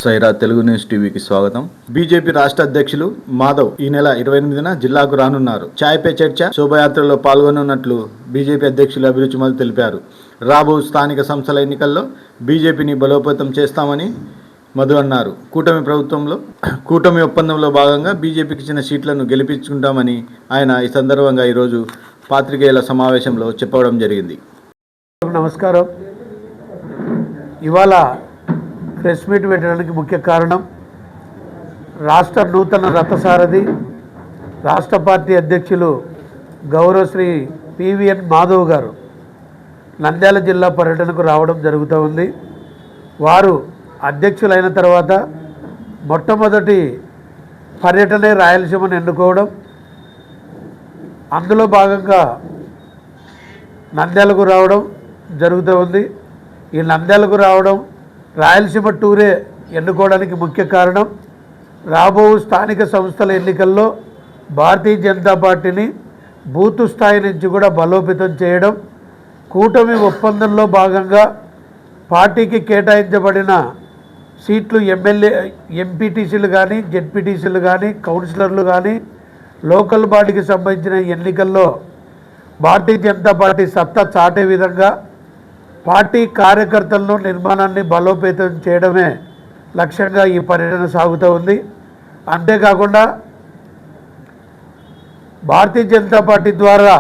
Sye Raa Telugu news టీవీకి స్వాగతం. BJP రాష్ట్ర అధ్యక్షులు మాధవ్ ఈ నెల 28న జిల్లాకు రానున్నారు. ఛాయ్ పే చర్చ శోభయాత్రలో పాల్గొనున్నట్లు బీజేపీ అధ్యక్షులు అభిరుచి మధు తెలిపారు. రాబో స్థానిక సంస్థల ఎన్నికల్లో బీజేపీని బలోపేతం చేస్తామని మధు అన్నారు. కూటమి ఒప్పందంలో భాగంగా బీజేపీకి ఇచ్చిన సీట్లను గెలిపించుకుంటామని ఆయన ఈ సందర్భంగా ఈరోజు పాత్రికేయుల సమావేశంలో చెప్పడం జరిగింది. నమస్కారం. ఇవాళ ప్రెస్ మీట్ పెట్టడానికి ముఖ్య కారణం రాష్ట్ర నూతన రథసారథి రాష్ట్ర పార్టీ అధ్యక్షులు గౌరవ శ్రీ పివిఎన్ మాధవ్ గారు నంద్యాల జిల్లా పర్యటనకు రావడం జరుగుతూ ఉంది. వారు అధ్యక్షులైన తర్వాత మొట్టమొదటి పర్యటనే రాయలసీమను ఎన్నుకోవడం, అందులో భాగంగా నంద్యాలకు రావడం జరుగుతూ ఉంది. ఈ నంద్యాలకు రావడం రాయలసీమ టూరే ఎన్నుకోవడానికి ముఖ్య కారణం రాబో స్థానిక సంస్థల ఎన్నికల్లో భారతీయ జనతా పార్టీని బూతు స్థాయి నుంచి కూడా బలోపేతం చేయడం, కూటమి ఒప్పందంలో భాగంగా పార్టీకి కేటాయించబడిన సీట్లు ఎమ్మెల్యే ఎంపీటీసీలు కానీ జెడ్పీటీసీలు కానీ కౌన్సిలర్లు కానీ లోకల్ బాడీకి సంబంధించిన ఎన్నికల్లో భారతీయ జనతా పార్టీ సత్తా చాటే విధంగా పార్టీ కార్యకర్తలను నిర్మాణాన్ని బలోపేతం చేయడమే లక్ష్యంగా ఈ పర్యటన సాగుతూ ఉంది. అంతేకాకుండా భారతీయ జనతా పార్టీ ద్వారా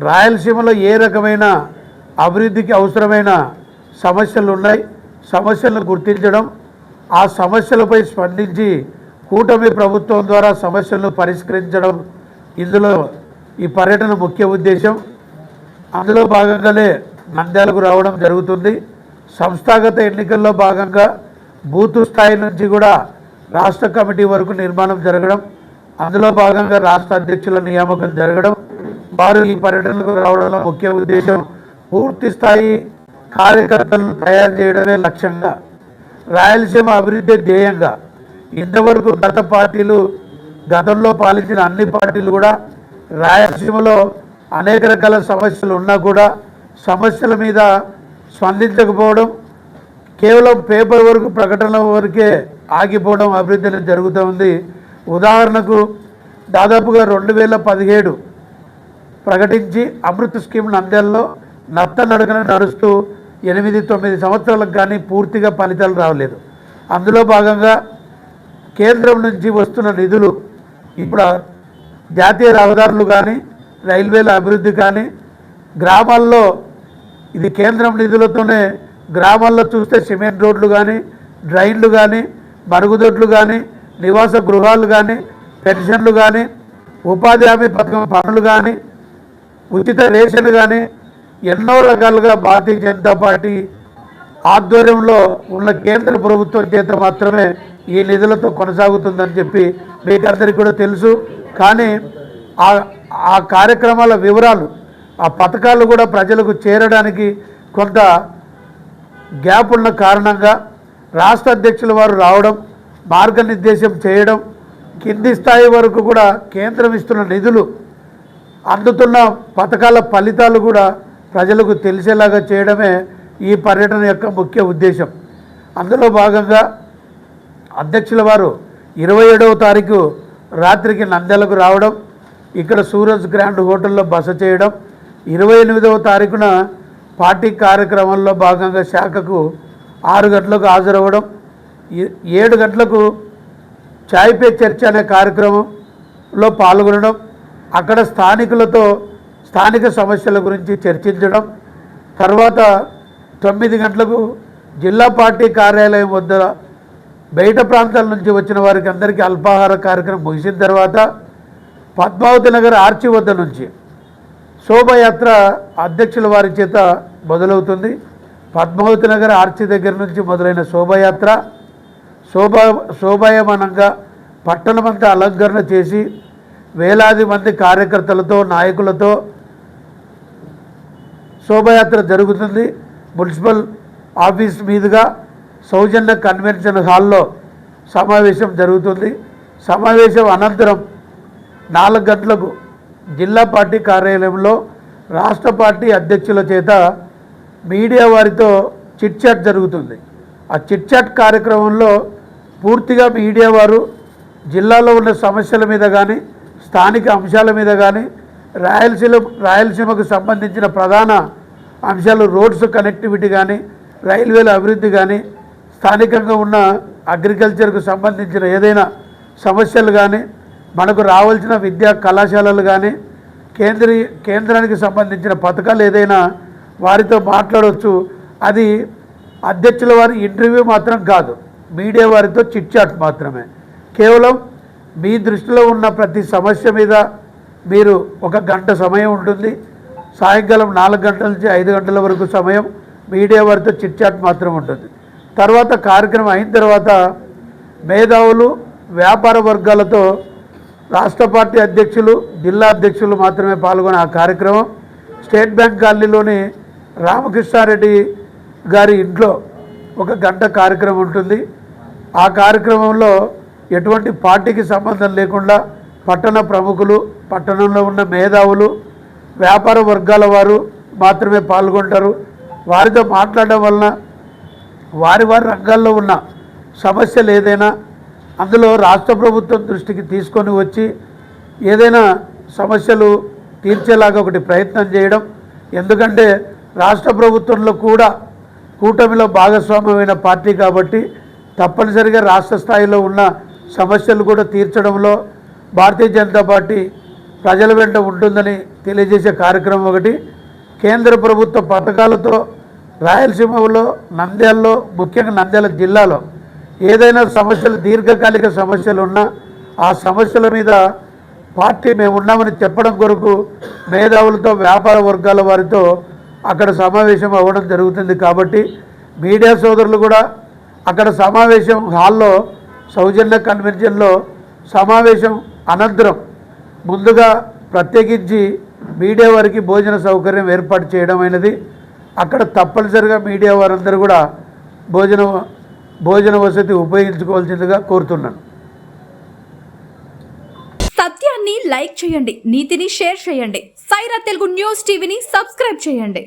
రాయలసీమలో ఏ రకమైన అభివృద్ధికి అవసరమైన సమస్యలు ఉన్నాయి, సమస్యలను గుర్తించడం, ఆ సమస్యలపై స్పందించి కూటమి ప్రభుత్వం ద్వారా సమస్యలను పరిష్కరించడం ఇందులో ఈ పర్యటన ముఖ్య ఉద్దేశం. అందులో భాగంగానే నంద్యాలకు రావడం జరుగుతుంది. సంస్థాగత ఎన్నికల్లో భాగంగా బూతు స్థాయి నుంచి కూడా రాష్ట్ర కమిటీ వరకు నిర్మాణం జరగడం, అందులో భాగంగా రాష్ట్ర అధ్యక్షుల నియామకం జరగడం, వారు ఈ పర్యటనకు రావడంలో ముఖ్య ఉద్దేశం పూర్తి స్థాయి కార్యకర్తలను తయారు చేయడమే లక్ష్యంగా, రాయలసీమ అభివృద్ధి ధ్యేయంగా. ఇంతవరకు గతంలో పాలించిన అన్ని పార్టీలు కూడా రాయలసీమలో అనేక రకాల సమస్యలు ఉన్నా కూడా సమస్యల మీద స్పందించకపోవడం, కేవలం పేపర్ వరకు ప్రకటనల వరకే ఆగిపోవడం అభివృద్ధి జరుగుతూ ఉంది. ఉదాహరణకు దాదాపుగా 2017 ప్రకటించి అమృత్ స్కీమ్ నంద్యాలలో నత్తనడకన నడుస్తూ 8-9 సంవత్సరాలకు కానీ పూర్తిగా ఫలితాలు రావలేదు. అందులో భాగంగా కేంద్రం నుంచి వస్తున్న నిధులు ఇప్పుడు జాతీయ రహదారులు కానీ రైల్వేల అభివృద్ధి కానీ గ్రామాల్లో ఇది కేంద్రం నిధులతోనే గ్రామాల్లో చూస్తే సిమెంట్ రోడ్లు కానీ డ్రైన్లు కానీ మరుగుదొడ్లు కానీ నివాస గృహాలు కానీ పెన్షన్లు కానీ ఉపాధి హామీ పథకం పనులు కానీ ఉచిత రేషన్ కానీ ఎన్నో రకాలుగా భారతీయ జనతా పార్టీ ఆధ్వర్యంలో ఉన్న కేంద్ర ప్రభుత్వం చేత మాత్రమే ఈ నిధులతో కొనసాగుతుందని చెప్పి మీకు అందరికీ కూడా తెలుసు. కానీ ఆ కార్యక్రమాల వివరాలు, ఆ పథకాలు కూడా ప్రజలకు చేరడానికి కొంత గ్యాప్ ఉన్న కారణంగా రాష్ట్ర అధ్యక్షుల వారు రావడం, మార్గనిర్దేశం చేయడం, కింది స్థాయి వరకు కూడా కేంద్రం ఇస్తున్న నిధులు, అందుతున్న పథకాల ఫలితాలు కూడా ప్రజలకు తెలిసేలాగా చేయడమే ఈ పర్యటన యొక్క ముఖ్య ఉద్దేశం. అందులో భాగంగా అధ్యక్షుల వారు 27వ తారీఖు రాత్రికి నంద్యాలకు రావడం, ఇక్కడ సూరజ్ గ్రాండ్ హోటల్లో బస చేయడం, 28వ తారీఖున పార్టీ కార్యక్రమంలో భాగంగా శాఖకు 6 గంటలకు హాజరవ్వడం, 7 గంటలకు ఛాయ్ పే చర్చ అనే కార్యక్రమంలో పాల్గొనడం, అక్కడ స్థానికులతో స్థానిక సమస్యల గురించి చర్చించడం, తర్వాత 9 గంటలకు జిల్లా పార్టీ కార్యాలయం వద్ద బయట ప్రాంతాల నుంచి వచ్చిన వారికి అందరికీ అల్పాహార కార్యక్రమం ముగిసిన తర్వాత పద్మావతి నగర్ ఆర్చి వద్ద నుంచి శోభయాత్ర అధ్యక్షుల వారి చేత మొదలవుతుంది. పద్మావతి నగర్ ఆర్చి దగ్గర నుంచి మొదలైన శోభయాత్ర శోభాయమానంగా పట్టణమంతా అలంకరణ చేసి వేలాది మంది కార్యకర్తలతో నాయకులతో శోభయాత్ర జరుగుతుంది. మున్సిపల్ ఆఫీస్ మీదుగా సౌజన్య కన్వెన్షన్ హాల్లో సమావేశం జరుగుతుంది. సమావేశం అనంతరం 4 గంటలకు జిల్లా పార్టీ కార్యాలయంలో రాష్ట్ర పార్టీ అధ్యక్షుల చేత మీడియా వారితో చిట్ చాట్ జరుగుతుంది. ఆ చిట్ చాట్ కార్యక్రమంలో పూర్తిగా మీడియా వారు జిల్లాలో ఉన్న సమస్యల మీద కానీ స్థానిక అంశాల మీద కానీ రాయలసీమకు సంబంధించిన ప్రధాన అంశాలు రోడ్స్ కనెక్టివిటీ కానీ రైల్వేల అభివృద్ధి కానీ స్థానికంగా ఉన్న అగ్రికల్చర్కు సంబంధించిన ఏదైనా సమస్యలు కానీ మనకు రావాల్సిన విద్యా కళాశాలలు కానీ కేంద్రానికి సంబంధించిన పథకాలు ఏదైనా వారితో మాట్లాడవచ్చు. అది అధ్యక్షుల వారి ఇంటర్వ్యూ మాత్రం కాదు, మీడియా వారితో చిట్ చాట్ మాత్రమే. కేవలం మీ దృష్టిలో ఉన్న ప్రతి సమస్య మీద మీరు 1 గంట సమయం ఉంటుంది. సాయంకాలం 4 గంటల నుంచి 5 గంటల వరకు సమయం మీడియా వారితో చిట్ చాట్ మాత్రం ఉంటుంది. తర్వాత కార్యక్రమం అయిన తర్వాత మేధావులు వ్యాపార వర్గాలతో రాష్ట్ర పార్టీ అధ్యక్షులు జిల్లా అధ్యక్షులు మాత్రమే పాల్గొనే ఆ కార్యక్రమం స్టేట్ బ్యాంక్ కాలనీలోని రామకృష్ణారెడ్డి గారి ఇంట్లో 1 గంట కార్యక్రమం ఉంటుంది. ఆ కార్యక్రమంలో ఎటువంటి పార్టీకి సంబంధం లేకుండా పట్టణ ప్రముఖులు, పట్టణంలో ఉన్న మేధావులు, వ్యాపార వర్గాల వారు మాత్రమే పాల్గొంటారు. వారితో మాట్లాడడం వలన వారి రంగాల్లో ఉన్న సమస్యలు ఏదైనా అందులో రాష్ట్ర ప్రభుత్వం దృష్టికి తీసుకొని వచ్చి ఏదైనా సమస్యలు తీర్చేలాగా ఒకటి ప్రయత్నం చేయడం. ఎందుకంటే రాష్ట్ర ప్రభుత్వంలో కూడా కూటమిలో భాగస్వామ్యమైన పార్టీ కాబట్టి తప్పనిసరిగా రాష్ట్ర స్థాయిలో ఉన్న సమస్యలు కూడా తీర్చడంలో భారతీయ జనతా పార్టీ ప్రజల వెంట ఉంటుందని తెలియజేసే కార్యక్రమం ఒకటి. కేంద్ర ప్రభుత్వ పథకాలతో రాయలసీమలో నంద్యాలలో, ముఖ్యంగా నంద్యాల జిల్లాలో ఏదైనా సమస్యలు దీర్ఘకాలిక సమస్యలు ఉన్నా ఆ సమస్యల మీద పార్టీ మేము ఉన్నామని చెప్పడం కొరకు మేధావులతో వ్యాపార వర్గాల వారితో అక్కడ సమావేశం అవ్వడం జరుగుతుంది. కాబట్టి మీడియా సోదరులు కూడా అక్కడ సమావేశం హాల్లో సౌజన్య కన్వెన్షన్లో సమావేశం అనంతరం ముందుగా ప్రత్యేకించి మీడియా వారికి భోజన సౌకర్యం ఏర్పాటు చేయడం అయినది. అక్కడ తప్పనిసరిగా మీడియా వారందరూ కూడా భోజన వసతి ఉపయోగించుకోవాల్సిందిగా కోరుతున్నాను. సత్యాన్ని లైక్ చేయండి, నీతిని షేర్ చేయండి. సైరా తెలుగు న్యూస్ టీవీని సబ్స్క్రైబ్ చేయండి.